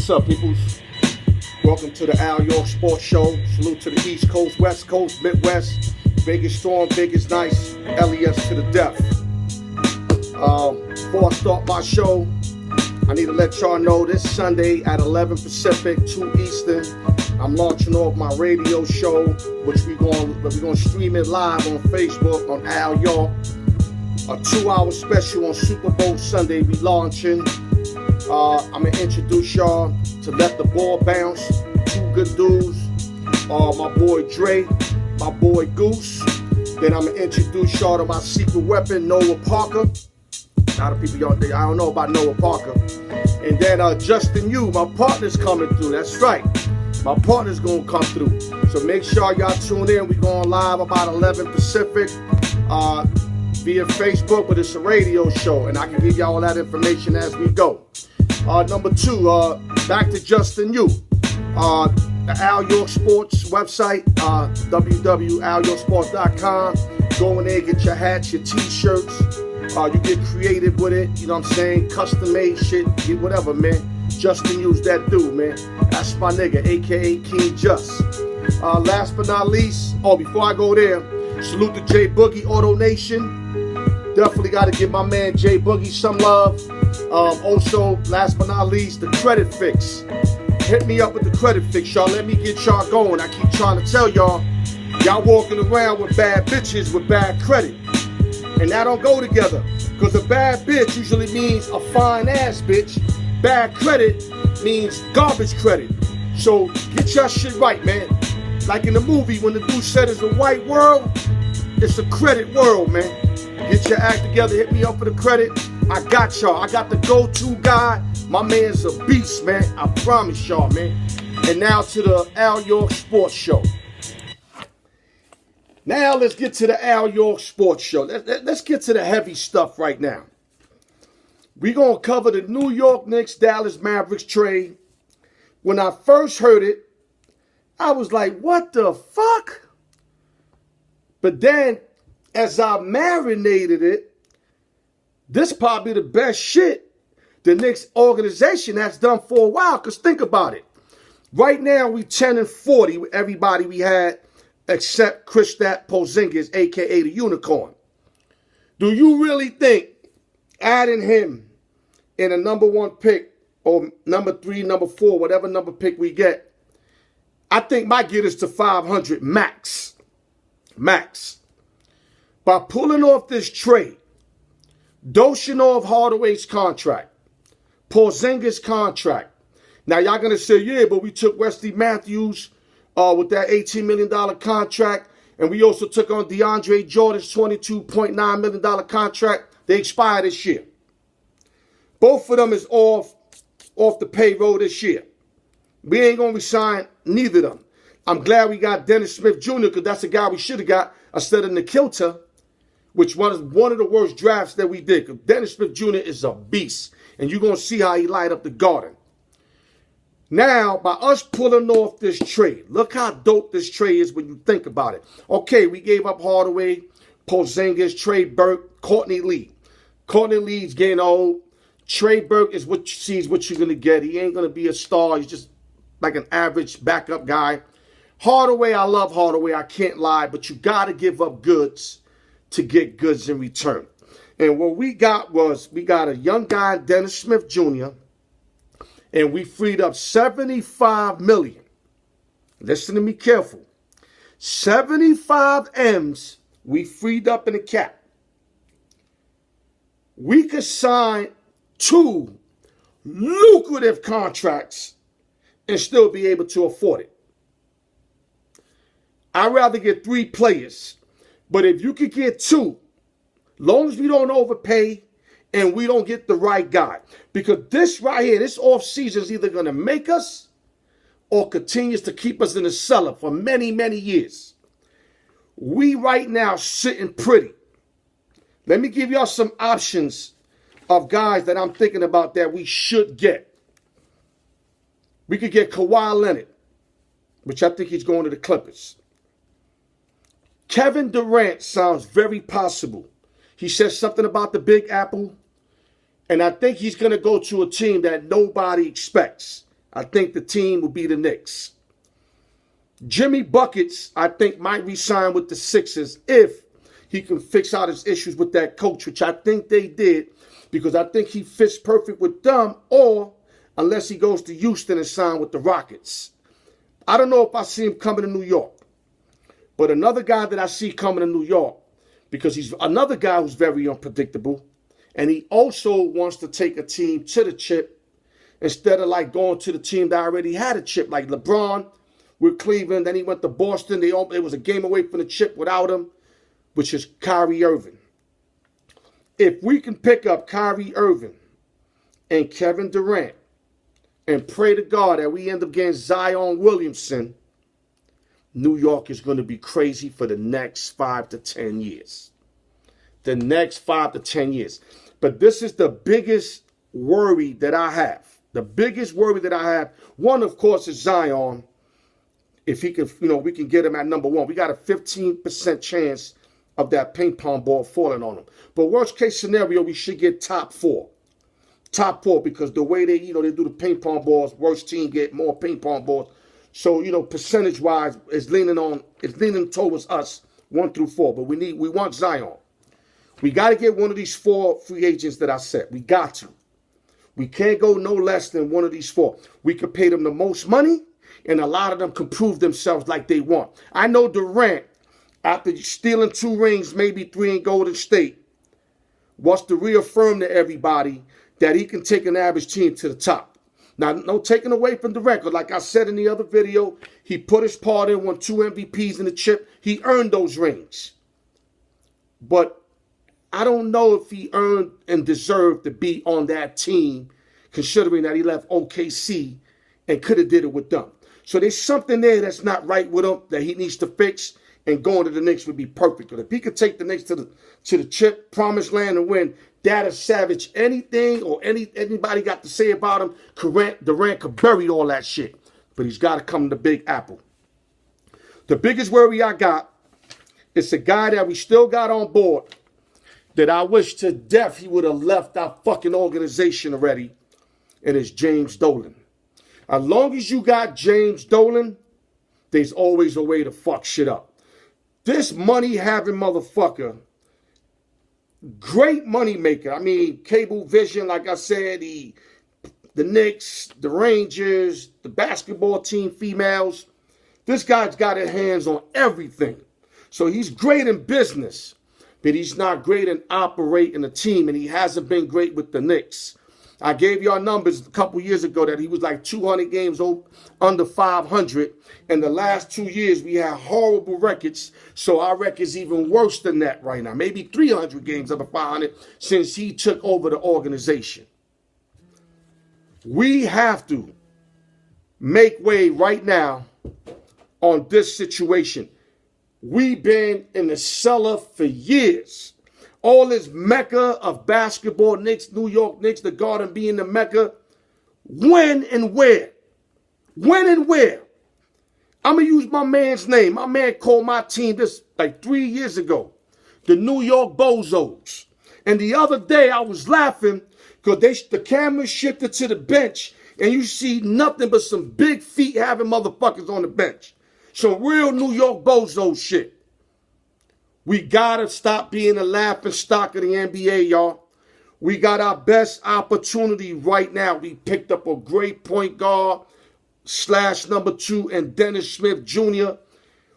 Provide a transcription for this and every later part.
What's up, peoples? Welcome to the Alyork Sports Show. Salute to the East Coast, West Coast, Midwest. Big is strong, big is nice. LES to the death. Before I start my show, I need to let y'all know this Sunday at 11 Pacific, 2 Eastern, I'm launching off my radio show, which we're going to stream it live on Facebook on Alyork. A 2-hour special on Super Bowl Sunday we launching. I'm going to introduce y'all to Let the Ball Bounce, two good dudes. My boy Dre, my boy Goose. Then I'm going to introduce y'all to my secret weapon, Noah Parker. A lot of people, y'all, I don't know about Noah Parker. And then Justin Yu, my partner's coming through. That's right. My partner's going to come through. So make sure y'all tune in. We're going live about 11 Pacific via Facebook, but it's a radio show. And I can give y'all all that information as we go. Number two, back to Justin Yu. The Alyork Sports website, www.alyorksports.com. Go in there, get your hats, your t-shirts. You get creative with it, you know what I'm saying? Custom made shit, get whatever, man. Justin Yu's that dude, man. That's my nigga, aka King Just. Last but not least, before I go there, salute to J Boogie Auto Nation. Definitely got to give my man J Boogie some love. Also, last but not least, the Credit Fix. Hit me up with the Credit Fix, y'all. Let me get y'all going. I keep trying to tell y'all, y'all walking around with bad bitches with bad credit. And that don't go together. Because a bad bitch usually means a fine ass bitch. Bad credit means garbage credit. So get your shit right, man. Like in the movie, when the dude said it's a white world, it's a credit world, man. Get your act together. Hit me up for the credit. I got y'all. I got the go-to guy. My man's a beast, man. I promise y'all, man. And now to the Alyork Sports Show. Now let's get to the Alyork Sports Show. Let's get to the heavy stuff right now. We're going to cover the New York Knicks Dallas Mavericks trade. When I first heard it, I was like, what the fuck? But then, as I marinated it, this is probably the best shit the Knicks organization has done for a while. Because think about it. Right now, we 10-40 with everybody we had except Kristaps Porzingis, a.k.a. the Unicorn. Do you really think adding him in a number 1 pick or number 3, number 4, whatever number pick we get, I think might get us to 500 max. Max. By pulling off this trade, doshing off Hardaway's contract, Porzingis' contract. Now, y'all going to say, yeah, but we took Wesley Matthews with that $18 million contract, and we also took on DeAndre Jordan's $22.9 million contract. They expire this year. Both of them is off the payroll this year. We ain't going to resign neither of them. I'm glad we got Dennis Smith Jr. because that's the guy we should have got instead of Nikilta, which was one of the worst drafts that we did. Because Dennis Smith Jr. is a beast, and you're going to see how he light up the garden. Now, by us pulling off this trade, look how dope this trade is when you think about it. Okay, we gave up Hardaway, Porzingis, Trey Burke, Courtney Lee. Courtney Lee's getting old. Trey Burke is what you're going to get. He ain't going to be a star. He's just like an average backup guy. Hardaway, I love Hardaway. I can't lie, but you got to give up goods to get goods in return. And what we got was, we got a young guy, Dennis Smith Jr., and we freed up $75 million. Listen to me careful. 75 M's we freed up in the cap. We could sign 2 lucrative contracts and still be able to afford it. I'd rather get 3 players. But if you could get 2, long as we don't overpay and we don't get the right guy. Because this right here, this offseason is either going to make us or continues to keep us in the cellar for many, many years. We right now sitting pretty. Let me give y'all some options of guys that I'm thinking about that we should get. We could get Kawhi Leonard, which I think he's going to the Clippers. Kevin Durant sounds very possible. He says something about the Big Apple, and I think he's going to go to a team that nobody expects. I think the team will be the Knicks. Jimmy Buckets, I think, might re-sign with the Sixers if he can fix out his issues with that coach, which I think they did, because I think he fits perfect with them, or unless he goes to Houston and sign with the Rockets. I don't know if I see him coming to New York. But another guy that I see coming to New York, because he's another guy who's very unpredictable, and he also wants to take a team to the chip instead of like going to the team that already had a chip, like LeBron with Cleveland. Then he went to Boston. It was a game away from the chip without him, which is Kyrie Irving. If we can pick up Kyrie Irving and Kevin Durant and pray to God that we end up getting Zion Williamson, New York is going to be crazy for the next 5 to 10 years. The next 5 to 10 years. But this is the biggest worry that I have. The biggest worry that I have, one, of course, is Zion. If he can, we can get him at number one. We got a 15% chance of that ping pong ball falling on him. But worst case scenario, we should get top four. Top four, because the way they do the ping pong balls, worst team get more ping pong balls. So, percentage-wise, it's leaning towards us 1 through 4. But we want Zion. We got to get one of these 4 free agents that I said. We got to. We can't go no less than one of these 4. We could pay them the most money, and a lot of them can prove themselves like they want. I know Durant, after stealing 2 rings, maybe 3 in Golden State, wants to reaffirm to everybody that he can take an average team to the top. Now, no taking away from the record. Like I said in the other video, he put his part in, won 2 MVPs in the chip. He earned those rings. But I don't know if he earned and deserved to be on that team, considering that he left OKC and could have did it with them. So there's something there that's not right with him that he needs to fix, and going to the Knicks would be perfect. But if he could take the Knicks to the chip, promised land, and win, that'll savage anything or anybody got to say about him. Durant could bury all that shit. But he's got to come to the Big Apple. The biggest worry I got is a guy that we still got on board that I wish to death he would have left our fucking organization already, and it's James Dolan. As long as you got James Dolan, there's always a way to fuck shit up. This money-having motherfucker, great money maker. I mean, cable vision, like I said, the Knicks, the Rangers, the basketball team, females. This guy's got his hands on everything. So he's great in business, but he's not great in operating a team, and he hasn't been great with the Knicks. I gave y'all numbers a couple years ago that he was like 200 games under 500. And the last 2 years, we had horrible records. So our record's even worse than that right now. Maybe 300 games under 500 since he took over the organization. We have to make way right now on this situation. We've been in the cellar for years. All this mecca of basketball, Knicks, New York Knicks, the Garden being the mecca. When and where? When and where? I'm going to use my man's name. My man called my team this like 3 years ago. The New York Bozos. And the other day I was laughing because the camera shifted to the bench and you see nothing but some big feet having motherfuckers on the bench. Some real New York Bozo shit. We got to stop being a laughing stock of the NBA, y'all. We got our best opportunity right now. We picked up a great point guard / number 2 and Dennis Smith Jr.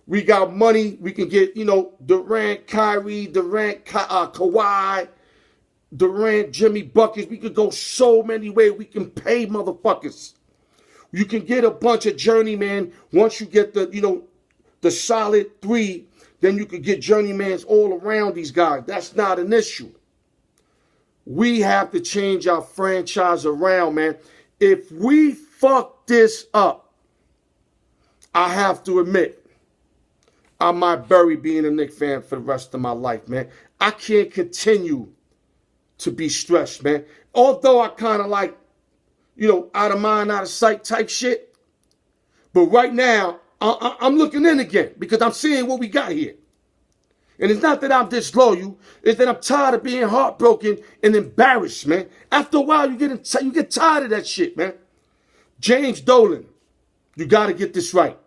We got money. We can get, Durant, Kyrie, Durant, Kawhi, Durant, Jimmy Buckets. We could go so many ways. We can pay motherfuckers. You can get a bunch of journeymen. Once you get the solid 3, then you could get journeymans all around these guys. That's not an issue. We have to change our franchise around, man. If we fuck this up, I have to admit, I might bury being a Knicks fan for the rest of my life, man. I can't continue to be stressed, man. Although I kind of like, out of mind, out of sight type shit. But right now, I'm looking in again because I'm seeing what we got here. And it's not that I'm disloyal. It's that I'm tired of being heartbroken and embarrassed, man. After a while, you get tired of that shit, man. James Dolan, you got to get this right.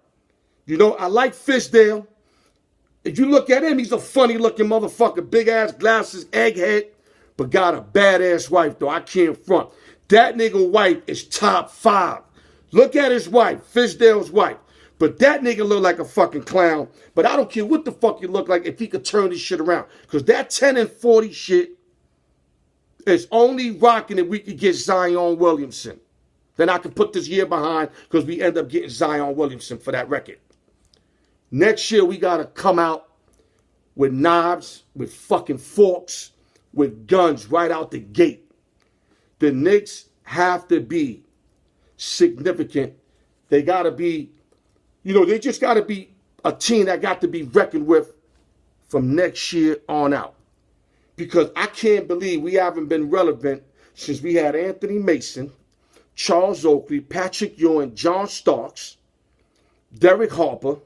You know, I like Fishdale. If you look at him, he's a funny-looking motherfucker. Big-ass glasses, egghead, but got a badass wife, though. I can't front. That nigga wife is top 5. Look at his wife, Fishdale's wife. But that nigga look like a fucking clown. But I don't care what the fuck you look like if he could turn this shit around. Because that 10 and 40 shit is only rocking if we could get Zion Williamson. Then I can put this year behind because we end up getting Zion Williamson for that record. Next year, we got to come out with knives, with fucking forks, with guns right out the gate. The Knicks have to be significant. They got to be, they just got to be a team that got to be reckoned with from next year on out. Because I can't believe we haven't been relevant since we had Anthony Mason, Charles Oakley, Patrick Ewing, John Starks, Derek Harper.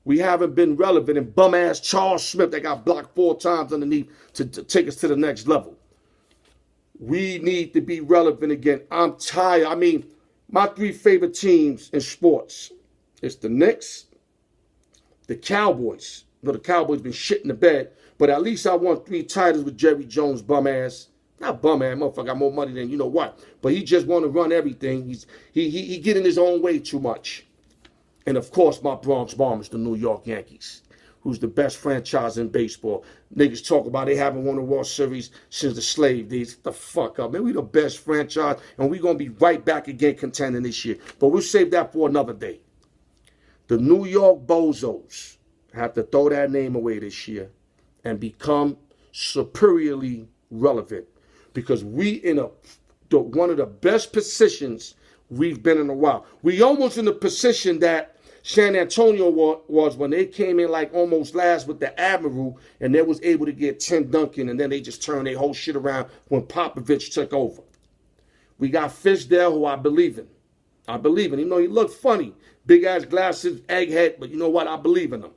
We haven't been relevant, and bum-ass Charles Smith that got blocked 4 times underneath to take us to the next level. We need to be relevant again. I'm tired. I mean, my 3 favorite teams in sports is the Knicks, the Cowboys. The Cowboys been shit in the bed, but at least I won 3 titles with Jerry Jones, bum-ass. Not bum-ass, motherfucker got more money than you know what. But he just want to run everything. He get in his own way too much. And, of course, my Bronx Bombers, the New York Yankees, who's the best franchise in baseball. Niggas talk about they haven't won a World Series since the slave days. Get the fuck up, man. We the best franchise, and we're going to be right back again contending this year. But we'll save that for another day. The New York Bozos have to throw that name away this year and become superiorly relevant because we in one of the best positions we've been in a while. We almost in the position that San Antonio was when they came in like almost last with the Admiral and they was able to get Tim Duncan and then they just turned their whole shit around when Popovich took over. We got Fishdale, who I believe in. I believe in him. He looked funny. Big-ass glasses, egghead, but you know what? I believe in him.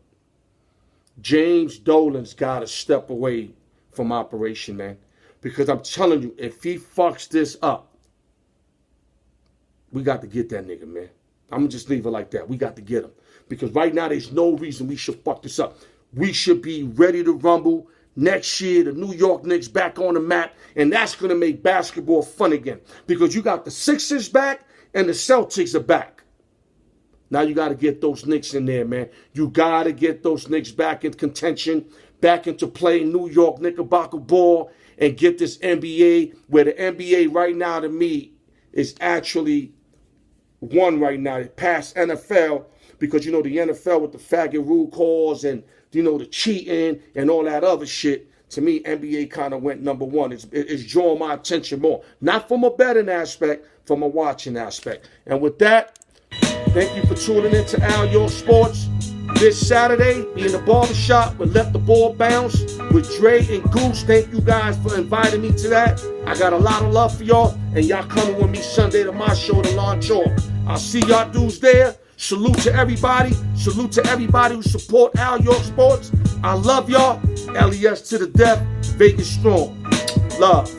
James Dolan's got to step away from operation, man. Because I'm telling you, if he fucks this up, we got to get that nigga, man. I'm going to just leave it like that. We got to get him. Because right now, there's no reason we should fuck this up. We should be ready to rumble next year. The New York Knicks back on the map. And that's going to make basketball fun again. Because you got the Sixers back and the Celtics are back. Now you got to get those Knicks in there, man. You got to get those Knicks back in contention, back into playing New York Knickerbocker ball, and get this NBA, where the NBA right now to me is actually one right now. It passed NFL because, the NFL with the faggot rule calls and, the cheating and all that other shit. To me, NBA kind of went number 1. It's drawing my attention more. Not from a betting aspect, from a watching aspect. And with that, thank you for tuning in to Alyork Sports. This Saturday, be in the barbershop with Let the Ball Bounce with Dre and Goose. Thank you guys for inviting me to that. I got a lot of love for y'all, and y'all coming with me Sunday to my show, The Launch Off. I'll see y'all dudes there. Salute to everybody. Salute to everybody who support Alyork Sports. I love y'all. LES to the death. Vegas strong. Love.